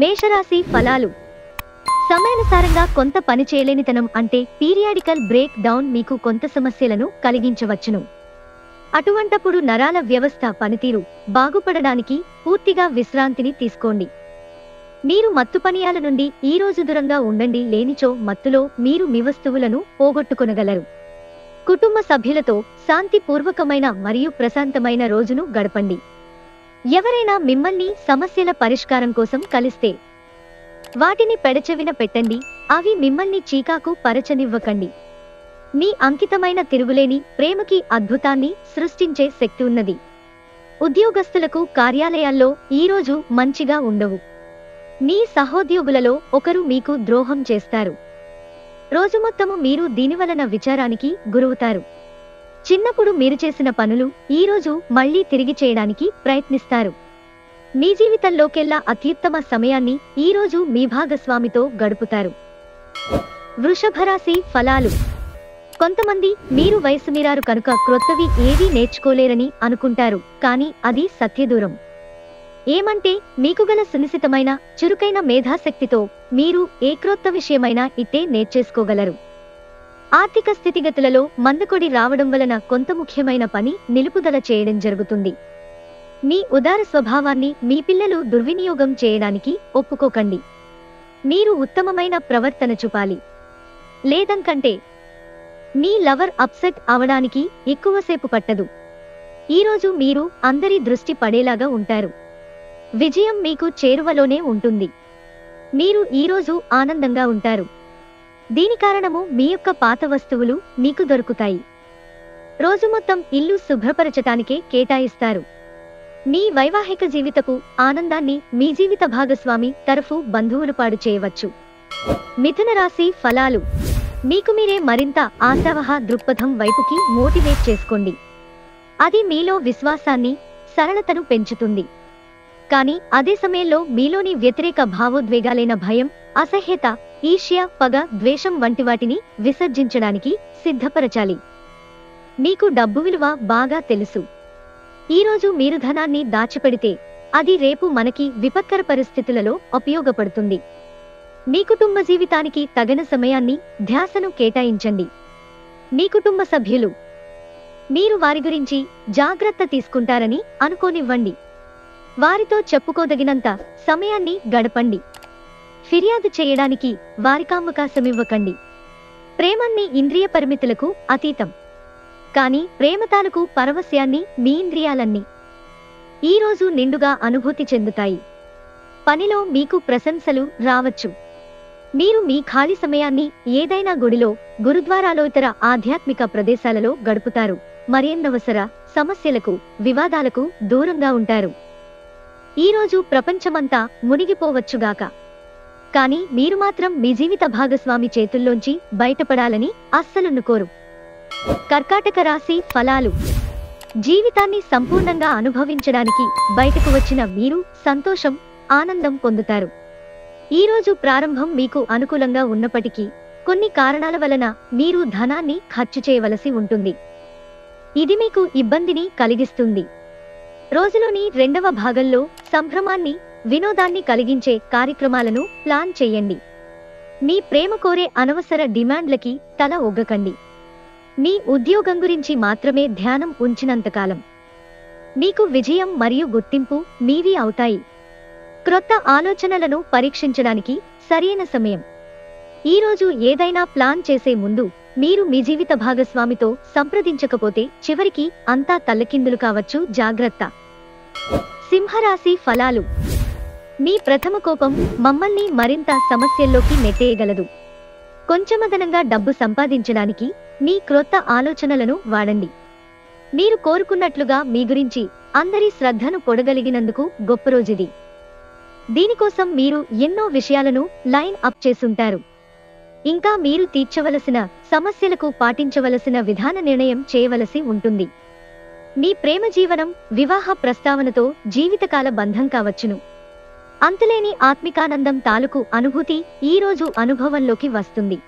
మేషరాశి ఫలాలు. సమయానుసారంగా కొంత పని చేయలేనితనం అంటే పీరియాడికల్ బ్రేక్ డౌన్ మీకు కొంత సమస్యలను కలిగించవచ్చును. అటువంటప్పుడు నరాల వ్యవస్థ పనితీరు బాగుపడడానికి పూర్తిగా విశ్రాంతిని తీసుకోండి. మీరు మత్తు పానీయాల నుండి ఈ రోజు దూరంగా ఉండండి, లేనిచో మత్తులో మీరు మీ వస్తువులను పోగొట్టుకొనగలరు. కుటుంబ సభ్యులతో శాంతిపూర్వకమైన మరియు ప్రశాంతమైన రోజును గడపండి. ఎవరైనా మిమ్మల్ని సమస్యల పరిష్కారం కోసం కలిస్తే వాటిని పెడచెవిన పెట్టండి, అవి మిమ్మల్ని చీకాకు పరచనివ్వకండి. మీ అంకితమైన తిరుగులేని ప్రేమకి అద్భుతాన్ని సృష్టించే శక్తి ఉన్నది. ఉద్యోగస్తులకు కార్యాలయాల్లో ఈరోజు మంచిగా ఉండవు. మీ సహోద్యోగులలో ఒకరు మీకు ద్రోహం చేస్తారు. రోజు మొత్తము మీరు దీనివలన విచారానికి గురవుతారు. చిన్నప్పుడు మీరు చేసిన పనులు ఈరోజు మళ్లీ తిరిగి చేయడానికి ప్రయత్నిస్తారు. మీ జీవితంలోకెల్లా అత్యుత్తమ సమయాన్ని ఈరోజు మీ భాగస్వామితో గడుపుతారు. వృషభరాశి ఫలాలు. కొంతమంది మీరు వయసు మీరారు కనుక క్రొత్తవి ఏవీ నేర్చుకోలేరని అనుకుంటారు, కానీ అది సత్యదూరం. ఏమంటే మీకు గల సునిశితమైన చురుకైన మేధాశక్తితో మీరు ఏ క్రొత్త విషయమైనా ఇట్టే నేర్చేసుకోగలరు. ఆర్థిక స్థితిగతులలో మందకొడి రావడం వలన కొంత ముఖ్యమైన పని నిలుపుదల చేయడం జరుగుతుంది. మీ ఉదార స్వభావాన్ని మీ పిల్లలు దుర్వినియోగం చేయడానికి ఒప్పుకోకండి. మీరు ఉత్తమమైన ప్రవర్తన చూపాలి. లేదంకంటే మీ లవర్ అప్సెట్ అవడానికి ఎక్కువసేపు పట్టదు. ఈరోజు మీరు అందరి దృష్టి పడేలాగా ఉంటారు. విజయం మీకు చేరువలోనే ఉంటుంది. మీరు ఈరోజు ఆనందంగా ఉంటారు. దీని కారణము మీ యొక్క పాత వస్తువులు మీకు దొరుకుతాయి. రోజు మొత్తం ఇల్లు శుభ్రపరచటానికే కేటాయిస్తారు. మీ వైవాహిక జీవితపు ఆనందాన్ని మీ జీవిత భాగస్వామి తరఫు బంధువులు పాడు చేయవచ్చు. మిథున రాశి ఫలాలు. మీకు మీరే మరింత ఆశావహ దృక్పథం వైపుకి మోటివేట్ చేసుకోండి. అది మీలో విశ్వాసాన్ని, సరళతను పెంచుతుంది. కానీ అదే సమయంలో మీలోని వ్యతిరేక భావోద్వేగాలైన భయం, అసహ్యత, ఈర్ష్య, పగ, ద్వేషం వంటి వాటిని విసర్జించడానికి సిద్ధపరచాలి. మీకు డబ్బు విలువ బాగా తెలుసు. ఈరోజు మీరు ధనాన్ని దాచిపెడితే అది రేపు మనకి విపత్కర పరిస్థితులలో ఉపయోగపడుతుంది. మీ కుటుంబ జీవితానికి తగిన సమయాన్ని, ధ్యాసను కేటాయించండి. మీ కుటుంబ సభ్యులు మీరు వారి గురించి జాగ్రత్త తీసుకుంటారని అనుకోనివ్వండి. వారితో చెప్పుకోదగినంత సమయాన్ని గడపండి. ఫిర్యాదు చేయడానికి వారికావకాశమివ్వకండి. ప్రేమన్ని ఇంద్రియ పరిమితులకు అతీతం. కానీ ప్రేమ తాలూకు పరవశ్యాన్ని మీ ఇంద్రియాలన్నీ ఈరోజు నిండుగా అనుభూతి చెందుతాయి. పనిలో మీకు ప్రశంసలు రావచ్చు. మీరు మీ ఖాళీ సమయాన్ని ఏదైనా గుడిలో, గురుద్వారాలో, ఇతర ఆధ్యాత్మిక ప్రదేశాలలో గడుపుతారు. మరేందవసర సమస్యలకు, వివాదాలకు దూరంగా ఉంటారు. ఈరోజు ప్రపంచమంతా మునిగిపోవచ్చుగాక, కానీ మీరు మాత్రం మీ జీవిత భాగస్వామి చేతుల్లోంచి బయటపడాలని అస్సలునుకోరు. కర్కాటక రాశి ఫలాలు. జీవితాన్ని సంపూర్ణంగా అనుభవించడానికి బయటకు వచ్చిన మీరు సంతోషం, ఆనందం పొందుతారు. ఈరోజు ప్రారంభం మీకు అనుకూలంగా ఉన్నప్పటికీ కొన్ని కారణాల వలన మీరు ధనాన్ని ఖర్చు చేయవలసి ఉంటుంది. ఇది మీకు ఇబ్బందిని కలిగిస్తుంది. రోజులోని రెండవ భాగంలో సంభ్రమాన్ని, వినోదాన్ని కలిగించే కార్యక్రమాలను ప్లాన్ చేయండి. మీ ప్రేమ కోరే అనవసర డిమాండ్లకి తల ఒగ్గకండి. మీ ఉద్యోగం గురించి మాత్రమే ధ్యానం ఉంచినంతకాలం మీకు విజయం మరియు గుర్తింపు మీవి అవుతాయి. క్రొత్త ఆలోచనలను పరీక్షించడానికి సరైన సమయం. ఈరోజు ఏదైనా ప్లాన్ చేసే ముందు మీరు మీ జీవిత భాగస్వామితో సంప్రదించకపోతే చివరికి అంతా తల్లకిందులు కావచ్చు, జాగ్రత్త. సింహరాశి ఫలాలు. మీ ప్రథమ కోపం మమ్మల్ని మరింత సమస్యల్లోకి నెట్టేయగలదు. కొంచెమదనంగా డబ్బు సంపాదించడానికి మీ క్రొత్త ఆలోచనలను వాడండి. మీరు కోరుకున్నట్లుగా మీ గురించి అందరి శ్రద్ధను పొడగలిగినందుకు గొప్ప రోజుది. దీనికోసం మీరు ఎన్నో విషయాలను లైన్ అప్ చేసుంటారు. ఇంకా మీరు తీర్చవలసిన సమస్యలకు పాటించవలసిన విధాన నిర్ణయం చేయవలసి ఉంటుంది. మీ ప్రేమ జీవనం వివాహ ప్రస్తావనతో జీవితకాల బంధం కావచ్చును. అంతులేని ఆత్మికానందం తాలూకు అనుభూతి ఈరోజు అనుభవంలోకి వస్తుంది.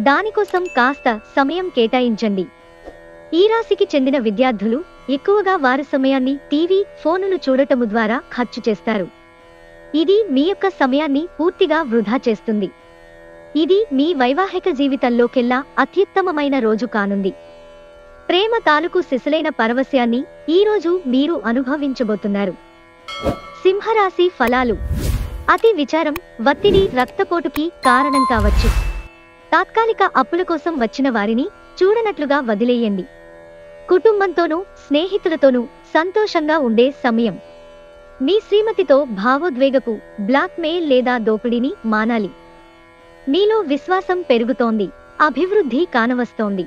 దానికోసం కాస్త సమయం కేటాయించండి. ఈ రాశికి చెందిన విద్యార్థులు ఎక్కువగా వారి సమయాన్ని టీవీ, ఫోనులు చూడటము ద్వారా ఖర్చు చేస్తారు. ఇది మీ యొక్క సమయాన్ని పూర్తిగా వృధా చేస్తుంది. ఇది మీ వైవాహిక జీవితంలోకెల్లా అత్యుత్తమమైన రోజు కానుంది. ప్రేమ తాలూకు సిసలైన పరవశ్యాన్ని ఈరోజు మీరు అనుభవించబోతున్నారు. సింహరాశి ఫలాలు. అతి విచారం, ఒత్తిడి రక్తపోటుకి కారణం కావచ్చు. తాత్కాలిక అప్పుల కోసం వచ్చిన వారిని చూడనట్లుగా వదిలేయండి. కుటుంబంతోనూ స్నేహితులతోనూ సంతోషంగా ఉండే సమయం. మీ శ్రీమతితో భావోద్వేగపు బ్లాక్మెయిల్ లేదా దోపిడీని మానాలి. మీలో విశ్వాసం పెరుగుతోంది, అభివృద్ధి కానవస్తోంది.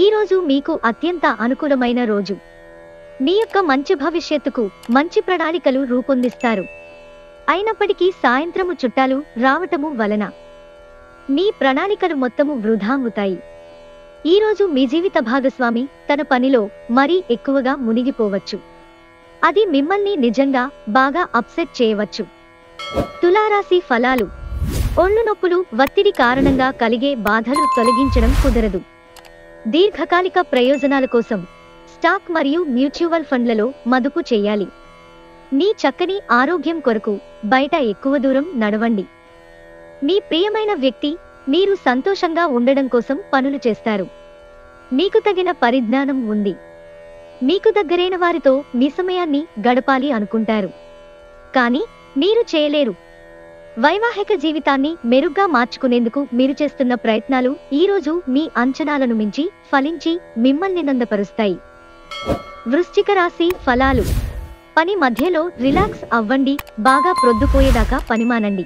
ఈరోజు మీకు అత్యంత అనుకూలమైన రోజు. మీ యొక్క మంచి భవిష్యత్తుకు మంచి ప్రణాళికలు రూపొందిస్తారు. అయినప్పటికీ సాయంత్రము చుట్టాలు రావటము వలన మీ ప్రణాళికలు మొత్తము వృధా అవుతాయి. ఈరోజు మీ జీవిత భాగస్వామి తన పనిలో మరీ ఎక్కువగా మునిగిపోవచ్చు. అది మిమ్మల్ని నిజంగా బాగా అప్సెట్ చేయవచ్చు. తులారాశి ఫలాలు. ఒళ్ళు నొప్పులు, ఒత్తిడి కారణంగా కలిగే బాధలు తొలగించడం కుదరదు. దీర్ఘకాలిక ప్రయోజనాల కోసం స్టాక్ మరియు మ్యూచువల్ ఫండ్లలో మదుపు చేయాలి. మీ చక్కని ఆరోగ్యం కొరకు బయట ఎక్కువ దూరం నడవండి. మీ ప్రియమైన వ్యక్తి మీరు సంతోషంగా ఉండడం కోసం పనులు చేస్తారు. మీకు తగిన పరిజ్ఞానం ఉంది. మీకు దగ్గరైన వారితో మీ సమయాన్ని గడపాలి అనుకుంటారు, కానీ మీరు చేయలేరు. వైవాహిక జీవితాన్ని మెరుగ్గా మార్చుకునేందుకు మీరు చేస్తున్న ప్రయత్నాలు ఈరోజు మీ అంచనాలను మించి ఫలించి మిమ్మల్ని నందపరుస్తాయి. వృశ్చిక రాశి ఫలాలు. పని మధ్యలో రిలాక్స్ అవ్వండి. బాగా ప్రొద్దుపోయేదాకా పనిమానండి.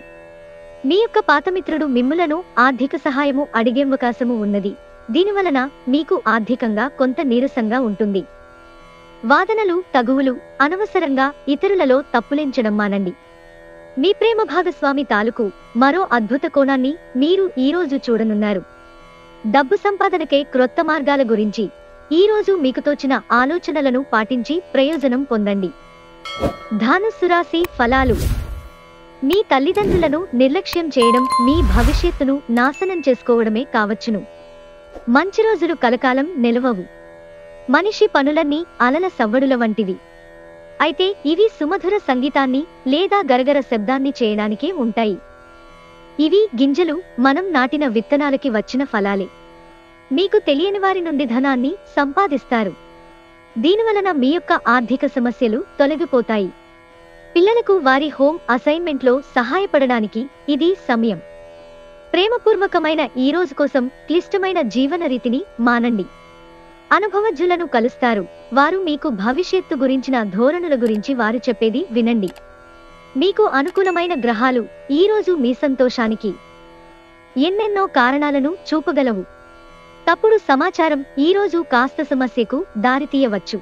మీ యొక్క పాతమిత్రుడు మిమ్ములను ఆర్థిక సహాయము అడిగే అవకాశము ఉన్నది. దీనివలన మీకు ఆర్థికంగా కొంత నీరసంగా ఉంటుంది. వాదనలు, తగువులు, అనవసరంగా ఇతరులలో తప్పులెంచడం మానండి. మీ ప్రేమ భాగస్వామి తాలూకు మరో అద్భుత కోణాన్ని మీరు ఈరోజు చూడనున్నారు. డబ్బు సంపాదనకే క్రొత్త మార్గాల గురించి ఈరోజు మీకు తోచిన ఆలోచనలను పాటించి ప్రయోజనం పొందండి. ధనుస్సు రాశి ఫలాలు. మీ తల్లిదండ్రులను నిర్లక్ష్యం చేయడం మీ భవిష్యత్తును నాశనం చేసుకోవడమే కావచ్చును. మంచి రోజులు కలకాలం నిలవవు. మనిషి పనులన్నీ అలల సవ్వడుల వంటివి. అయితే ఇవి సుమధుర సంగీతాన్ని లేదా గరగర శబ్దాన్ని చేయడానికే ఉంటాయి. ఇవి గింజలు మనం నాటిన విత్తనాలకి వచ్చిన ఫలాలే. మీకు తెలియని వారి నుండి ధనాన్ని సంపాదిస్తారు. దీనివలన మీ యొక్క ఆర్థిక సమస్యలు తొలగిపోతాయి. పిల్లలకు వారి హోమ్ అసైన్మెంట్లో సహాయపడడానికి ఇది సమయం. ప్రేమపూర్వకమైన ఈ రోజు కోసం క్లిష్టమైన జీవన రీతిని మానండి. అనుభవజ్ఞులను కలుస్తారు. వారు మీకు భవిష్యత్తు గురించిన ధోరణుల గురించి వారు చెప్పేది వినండి. మీకు అనుకూలమైన గ్రహాలు ఈరోజు మీ సంతోషానికి ఎన్నెన్నో కారణాలను చూపగలవు. తప్పుడు సమాచారం ఈరోజు కాస్త సమస్యకు దారితీయవచ్చు.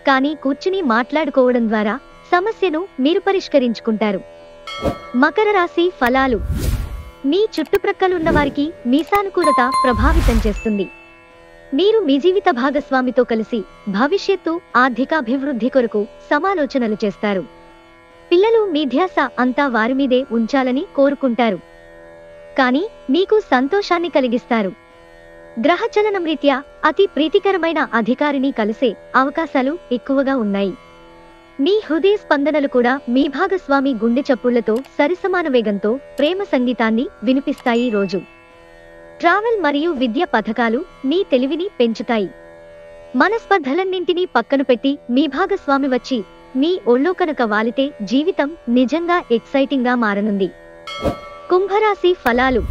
కానీ కూర్చుని మాట్లాడుకోవడం ద్వారా సమస్యను మీరు పరిష్కరించుకుంటారు. మకర రాశి ఫలాలు. మీ చుట్టుప్రక్కలున్న వారికి మీ సానుకూలత ప్రభావితం చేస్తుంది. మీరు మీ జీవిత భాగస్వామితో కలిసి భవిష్యత్తు ఆర్థికాభివృద్ధి కొరకు సమాలోచనలు చేస్తారు. పిల్లలు మీ ధ్యాస అంతా వారిమీదే ఉంచాలని కోరుకుంటారు, కానీ మీకు సంతోషాన్ని కలిగిస్తారు. గ్రహచలనం రీత్యా అతి ప్రీతికరమైన అధికారిని కలిసే అవకాశాలు ఎక్కువగా ఉన్నాయి. మీ హృదయ స్పందనలు కూడా మీ భాగస్వామి గుండె చప్పుళ్లతో సరిసమాన వేగంతో ప్రేమ సంగీతాన్ని వినిపిస్తాయి. రోజు ట్రావెల్ మరియు విద్య పథకాలు మీ తెలివిని పెంచుతాయి. మనస్పర్ధలన్నింటినీ పక్కన పెట్టి మీ భాగస్వామి వచ్చి మీ ఒళ్ళో కనుక వాలితే జీవితం నిజంగా ఎక్సైటింగ్ గా మారనుంది. కుంభరాశి ఫలాలు.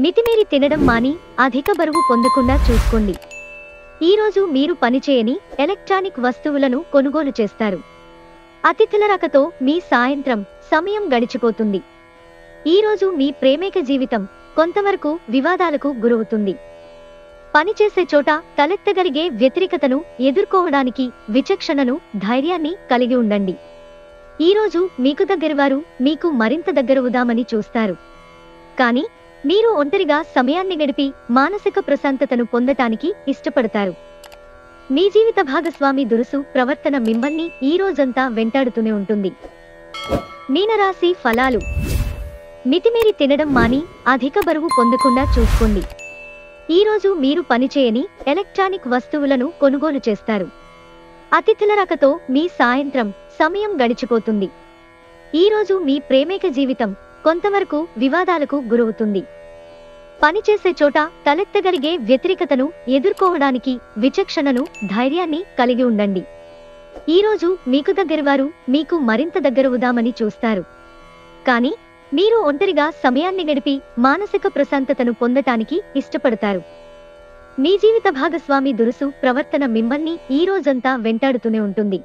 మితిమీరి తినడం మాని అధిక బరువు పొందకుండా చూసుకోండి. ఈరోజు మీరు పనిచేయని ఎలక్ట్రానిక్ వస్తువులను కొనుగోలు చేస్తారు. అతిథుల రాకతో మీ సాయంత్రం సమయం గడిచిపోతుంది. ఈరోజు మీ ప్రేమిక జీవితం కొంతవరకు వివాదాలకు గురవుతుంది. పనిచేసే చోట తలెత్తగలిగే వ్యతిరేకతను ఎదుర్కోవడానికి విచక్షణను, ధైర్యాన్ని కలిగి ఉండండి. ఈరోజు మీకు దగ్గరవారు మీకు మరింత దగ్గరవుదామని చూస్తారు, కానీ మీరు ఒంటరిగా సమయాన్ని గడిపి మానసిక ప్రశాంతతను పొందటానికి ఇష్టపడతారు. మీ జీవిత భాగస్వామి దురుసు ప్రవర్తన మిమ్మల్ని ఈ రోజంతా వెంటాడుతూనే ఉంటుంది. మీనరాశి ఫలాలు. మితిమీరి తినడం మాని అధిక బరువు పొందకుండా చూసుకోండి. ఈరోజు మీరు పనిచేయని ఎలక్ట్రానిక్ వస్తువులను కొనుగోలు చేస్తారు. అతిథుల రాకతో మీ సాయంత్రం సమయం గడిచిపోతుంది. ఈరోజు మీ ప్రేమిక జీవితం కొంతవరకు వివాదాలకు గురవుతుంది. పనిచేసే చోట తలెత్తగలిగే వ్యతిరేకతను ఎదుర్కోవడానికి విచక్షణను, ధైర్యాన్ని కలిగి ఉండండి. ఈరోజు మీకు దగ్గరవారు మీకు మరింత దగ్గరవుదామని చూస్తారు. కానీ మీరు ఒంటరిగా సమయాన్ని గడిపి మానసిక ప్రశాంతతను పొందటానికి ఇష్టపడతారు. మీ జీవిత భాగస్వామి దురుసు ప్రవర్తన మిమ్మల్ని ఈ రోజంతా వెంటాడుతూనే ఉంటుంది.